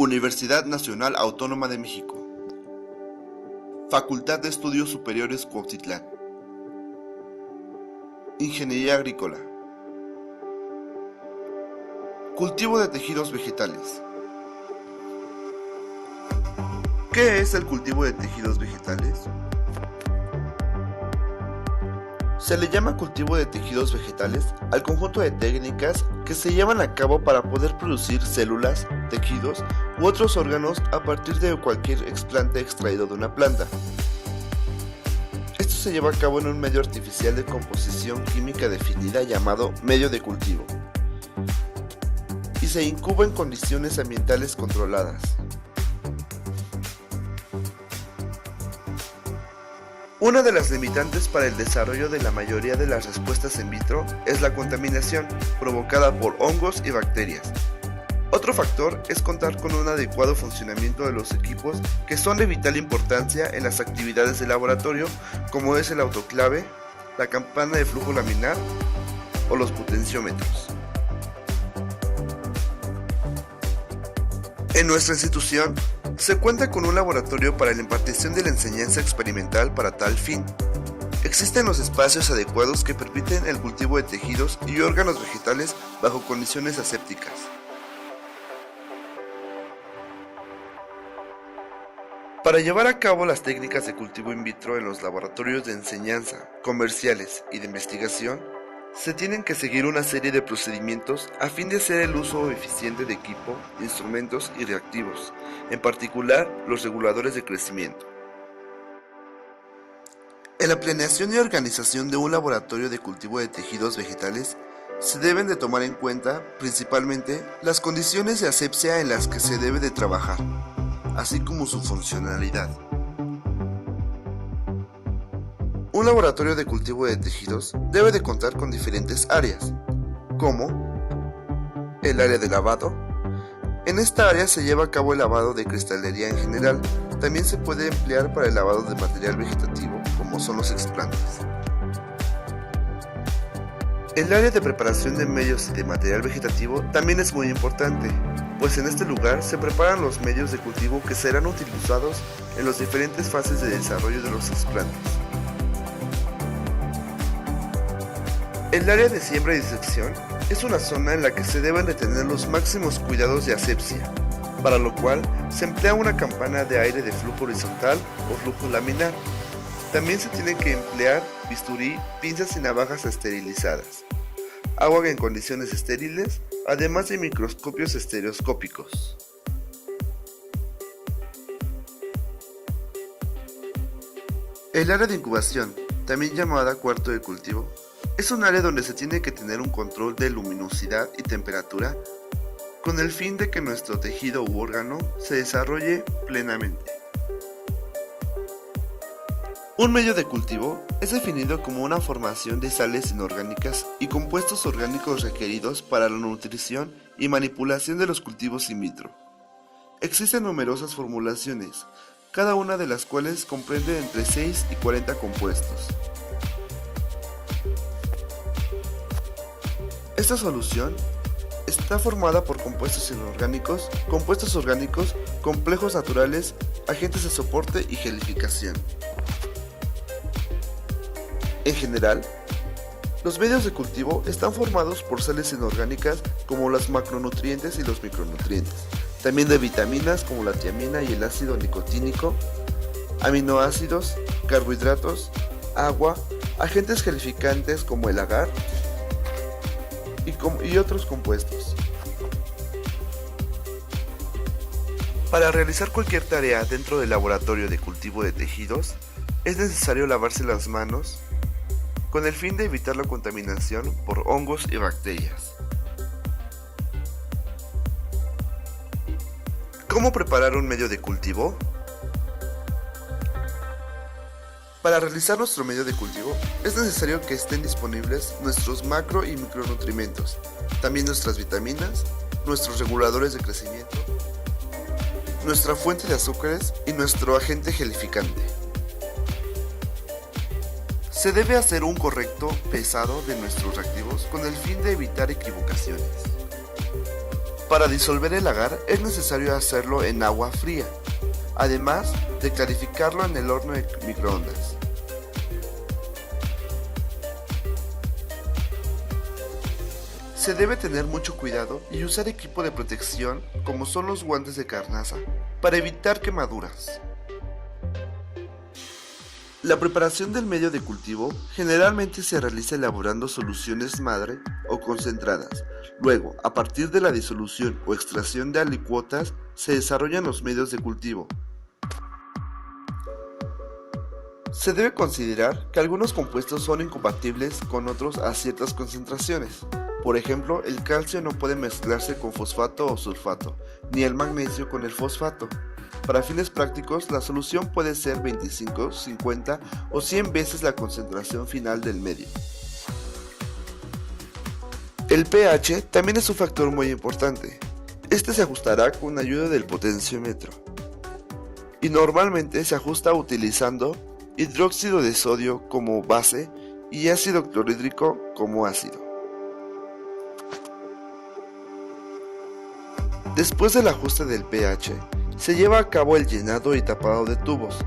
Universidad Nacional Autónoma de México. Facultad de Estudios Superiores Cuautitlán. Ingeniería Agrícola. Cultivo de tejidos vegetales. ¿Qué es el cultivo de tejidos vegetales? Se le llama cultivo de tejidos vegetales al conjunto de técnicas que se llevan a cabo para poder producir células, tejidos u otros órganos a partir de cualquier explante extraído de una planta. Esto se lleva a cabo en un medio artificial de composición química definida llamado medio de cultivo y se incuba en condiciones ambientales controladas. Una de las limitantes para el desarrollo de la mayoría de las respuestas in vitro es la contaminación provocada por hongos y bacterias. Otro factor es contar con un adecuado funcionamiento de los equipos que son de vital importancia en las actividades de laboratorio, como es el autoclave, la campana de flujo laminar o los potenciómetros. En nuestra institución se cuenta con un laboratorio para la impartición de la enseñanza experimental para tal fin. Existen los espacios adecuados que permiten el cultivo de tejidos y órganos vegetales bajo condiciones asépticas. Para llevar a cabo las técnicas de cultivo in vitro en los laboratorios de enseñanza, comerciales y de investigación, se tienen que seguir una serie de procedimientos a fin de hacer el uso eficiente de equipo, instrumentos y reactivos, en particular los reguladores de crecimiento. En la planeación y organización de un laboratorio de cultivo de tejidos vegetales, se deben de tomar en cuenta, principalmente, las condiciones de asepsia en las que se debe de trabajar, así como su funcionalidad. Un laboratorio de cultivo de tejidos debe de contar con diferentes áreas, como el área de lavado. En esta área se lleva a cabo el lavado de cristalería en general. También se puede emplear para el lavado de material vegetativo, como son los explantes. El área de preparación de medios y de material vegetativo también es muy importante, pues en este lugar se preparan los medios de cultivo que serán utilizados en las diferentes fases de desarrollo de los explantes. El área de siembra y disección es una zona en la que se deben de tener los máximos cuidados de asepsia, para lo cual se emplea una campana de aire de flujo horizontal o flujo laminar. También se tienen que emplear bisturí, pinzas y navajas esterilizadas, agua en condiciones estériles, además de microscopios estereoscópicos. El área de incubación, también llamada cuarto de cultivo, es un área donde se tiene que tener un control de luminosidad y temperatura con el fin de que nuestro tejido u órgano se desarrolle plenamente. Un medio de cultivo es definido como una formación de sales inorgánicas y compuestos orgánicos requeridos para la nutrición y manipulación de los cultivos in vitro. Existen numerosas formulaciones, cada una de las cuales comprende entre 6 y 40 compuestos. Esta solución está formada por compuestos inorgánicos, compuestos orgánicos, complejos naturales, agentes de soporte y gelificación. En general, los medios de cultivo están formados por sales inorgánicas como los macronutrientes y los micronutrientes, también de vitaminas como la tiamina y el ácido nicotínico, aminoácidos, carbohidratos, agua, agentes gelificantes como el agar y otros compuestos. Para realizar cualquier tarea dentro del laboratorio de cultivo de tejidos, es necesario lavarse las manos con el fin de evitar la contaminación por hongos y bacterias. ¿Cómo preparar un medio de cultivo? Para realizar nuestro medio de cultivo es necesario que estén disponibles nuestros macro y micronutrientes, también nuestras vitaminas, nuestros reguladores de crecimiento, nuestra fuente de azúcares y nuestro agente gelificante. Se debe hacer un correcto pesado de nuestros reactivos con el fin de evitar equivocaciones. Para disolver el agar es necesario hacerlo en agua fría, además de clarificarlo en el horno de microondas. Se debe tener mucho cuidado y usar equipo de protección como son los guantes de carnaza para evitar quemaduras. La preparación del medio de cultivo generalmente se realiza elaborando soluciones madre o concentradas. Luego, a partir de la disolución o extracción de alicuotas, se desarrollan los medios de cultivo. Se debe considerar que algunos compuestos son incompatibles con otros a ciertas concentraciones. Por ejemplo, el calcio no puede mezclarse con fosfato o sulfato, ni el magnesio con el fosfato. Para fines prácticos, la solución puede ser 25, 50 o 100 veces la concentración final del medio. El pH también es un factor muy importante. Este se ajustará con ayuda del potenciómetro y normalmente se ajusta utilizando hidróxido de sodio como base y ácido clorhídrico como ácido. Después del ajuste del pH, se lleva a cabo el llenado y tapado de tubos.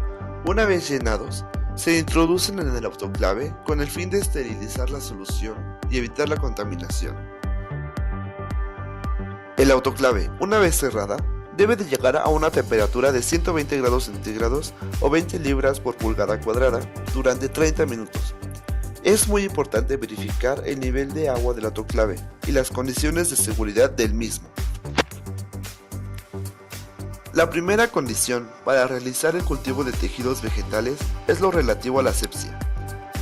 Una vez llenados, se introducen en el autoclave con el fin de esterilizar la solución y evitar la contaminación. El autoclave, una vez cerrada, debe de llegar a una temperatura de 120 grados centígrados o 20 libras por pulgada cuadrada durante 30 minutos. Es muy importante verificar el nivel de agua del autoclave y las condiciones de seguridad del mismo. La primera condición para realizar el cultivo de tejidos vegetales es lo relativo a la asepsia,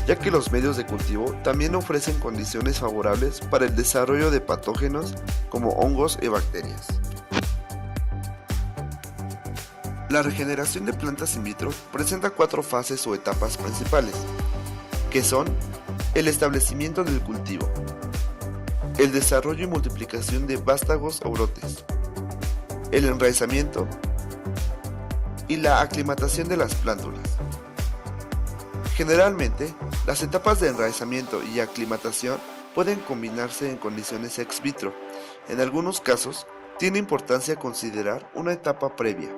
ya que los medios de cultivo también ofrecen condiciones favorables para el desarrollo de patógenos como hongos y bacterias. La regeneración de plantas in vitro presenta 4 fases o etapas principales, que son el establecimiento del cultivo, el desarrollo y multiplicación de vástagos o brotes, el enraizamiento y la aclimatación de las plántulas. Generalmente, las etapas de enraizamiento y aclimatación pueden combinarse en condiciones ex vitro. En algunos casos, tiene importancia considerar una etapa previa,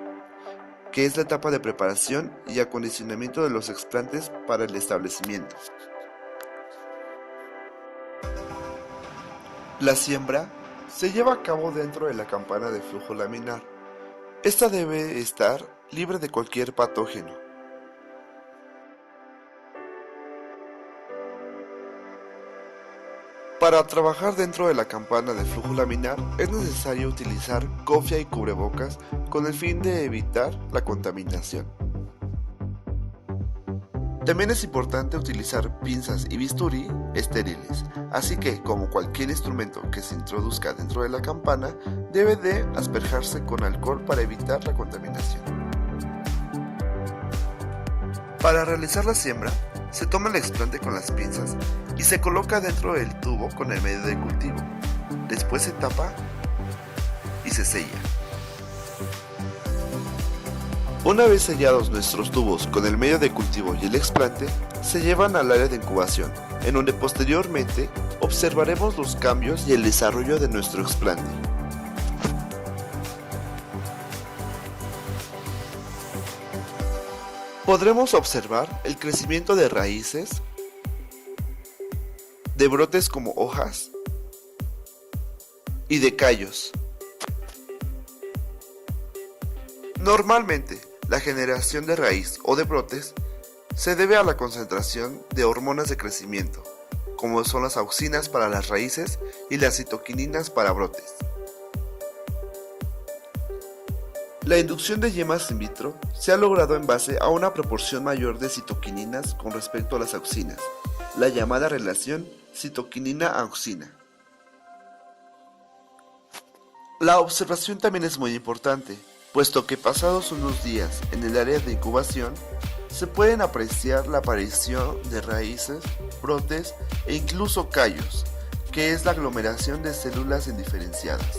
que es la etapa de preparación y acondicionamiento de los explantes para el establecimiento. La siembra se lleva a cabo dentro de la campana de flujo laminar. Esta debe estar libre de cualquier patógeno. Para trabajar dentro de la campana de flujo laminar es necesario utilizar cofia y cubrebocas con el fin de evitar la contaminación. También es importante utilizar pinzas y bisturí estériles, así que, como cualquier instrumento que se introduzca dentro de la campana, debe de asperjarse con alcohol para evitar la contaminación. Para realizar la siembra, se toma el explante con las pinzas y se coloca dentro del tubo con el medio de cultivo. Después se tapa y se sella. Una vez sellados nuestros tubos con el medio de cultivo y el explante, se llevan al área de incubación, en donde posteriormente observaremos los cambios y el desarrollo de nuestro explante. Podremos observar el crecimiento de raíces, de brotes como hojas y de callos. Normalmente, la generación de raíz o de brotes se debe a la concentración de hormonas de crecimiento, como son las auxinas para las raíces y las citoquininas para brotes. La inducción de yemas in vitro se ha logrado en base a una proporción mayor de citoquininas con respecto a las auxinas, la llamada relación citoquinina-auxina. La observación también es muy importante, puesto que pasados unos días en el área de incubación, se pueden apreciar la aparición de raíces, brotes e incluso callos, que es la aglomeración de células indiferenciadas.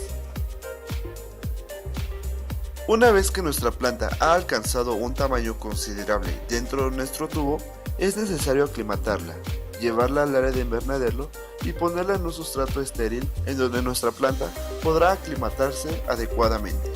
Una vez que nuestra planta ha alcanzado un tamaño considerable dentro de nuestro tubo, es necesario aclimatarla, llevarla al área de invernadero y ponerla en un sustrato estéril en donde nuestra planta podrá aclimatarse adecuadamente.